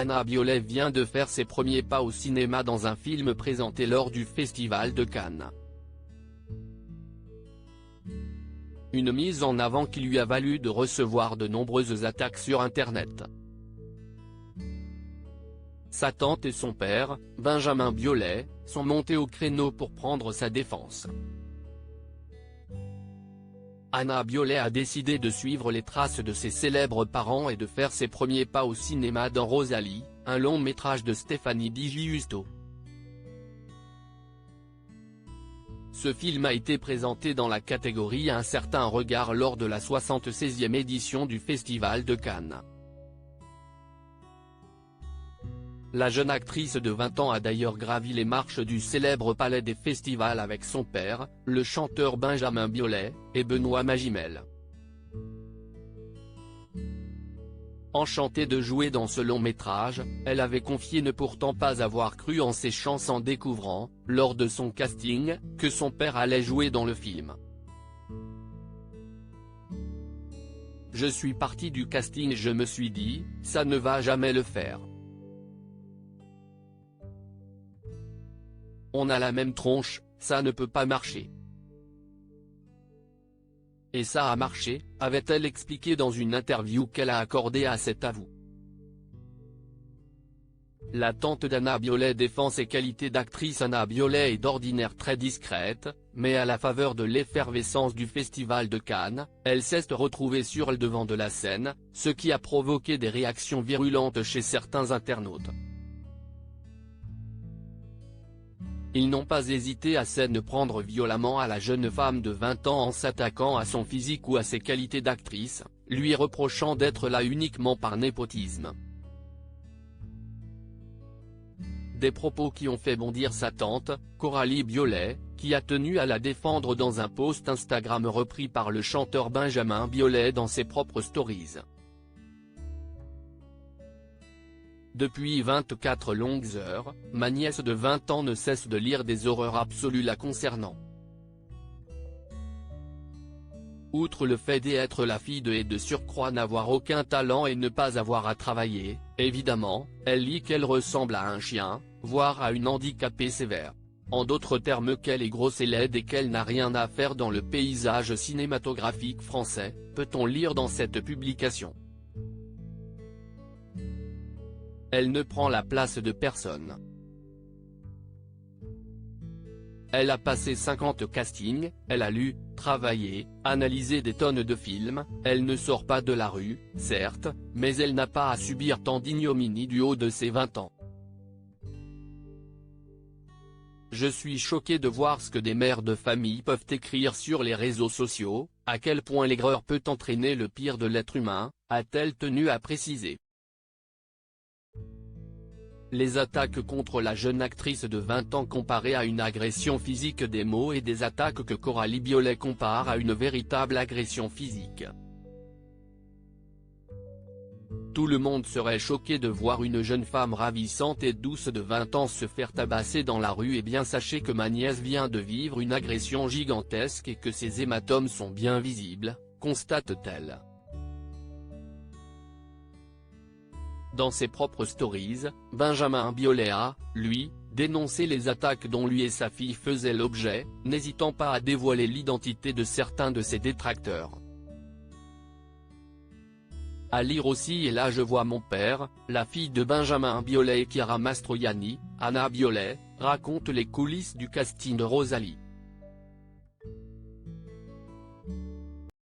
Anna Biolay vient de faire ses premiers pas au cinéma dans un film présenté lors du Festival de Cannes. Une mise en avant qui lui a valu de recevoir de nombreuses attaques sur Internet. Sa tante et son père, Benjamin Biolay, sont montés au créneau pour prendre sa défense. Anna Biolay a décidé de suivre les traces de ses célèbres parents et de faire ses premiers pas au cinéma dans Rosalie, un long métrage de Stéphanie Di Giusto. Ce film a été présenté dans la catégorie Un certain regard lors de la 76e édition du Festival de Cannes. La jeune actrice de 20 ans a d'ailleurs gravi les marches du célèbre palais des festivals avec son père, le chanteur Benjamin Biolay, et Benoît Magimel. Enchantée de jouer dans ce long métrage, elle avait confié ne pourtant pas avoir cru en ses chances en découvrant, lors de son casting, que son père allait jouer dans le film. Je suis partie du casting et je me suis dit, ça ne va jamais le faire. On a la même tronche, ça ne peut pas marcher. Et ça a marché, avait-elle expliqué dans une interview qu'elle a accordée à cet avou. La tante d'Anna Biolay défend ses qualités d'actrice. Anna Biolay est d'ordinaire très discrète, mais à la faveur de l'effervescence du Festival de Cannes, elle s'est retrouvée sur le devant de la scène, ce qui a provoqué des réactions virulentes chez certains internautes. Ils n'ont pas hésité à s'en prendre violemment à la jeune femme de 20 ans en s'attaquant à son physique ou à ses qualités d'actrice, lui reprochant d'être là uniquement par népotisme. Des propos qui ont fait bondir sa tante, Coralie Biolay, qui a tenu à la défendre dans un post Instagram repris par le chanteur Benjamin Biolay dans ses propres stories. Depuis 24 longues heures, ma nièce de 20 ans ne cesse de lire des horreurs absolues la concernant. Outre le fait d'être la fille de et de surcroît n'avoir aucun talent et ne pas avoir à travailler, évidemment, elle lit qu'elle ressemble à un chien, voire à une handicapée sévère. En d'autres termes qu'elle est grosse et laide et qu'elle n'a rien à faire dans le paysage cinématographique français, peut-on lire dans cette publication. Elle ne prend la place de personne. Elle a passé 50 castings, elle a lu, travaillé, analysé des tonnes de films, elle ne sort pas de la rue, certes, mais elle n'a pas à subir tant d'ignominie du haut de ses 20 ans. Je suis choqué de voir ce que des mères de famille peuvent écrire sur les réseaux sociaux, à quel point l'aigreur peut entraîner le pire de l'être humain, a-t-elle tenu à préciser. Les attaques contre la jeune actrice de 20 ans comparées à une agression physique, des mots et des attaques que Coralie Biolay compare à une véritable agression physique. Tout le monde serait choqué de voir une jeune femme ravissante et douce de 20 ans se faire tabasser dans la rue. Et bien sachez que ma nièce vient de vivre une agression gigantesque et que ses hématomes sont bien visibles, constate-t-elle. Dans ses propres stories, Benjamin Biolay a, lui, dénoncé les attaques dont lui et sa fille faisaient l'objet, n'hésitant pas à dévoiler l'identité de certains de ses détracteurs. À lire aussi. Et là je vois mon père, la fille de Benjamin Biolay et Chiara Mastroianni, Anna Biolay, raconte les coulisses du casting de Rosalie.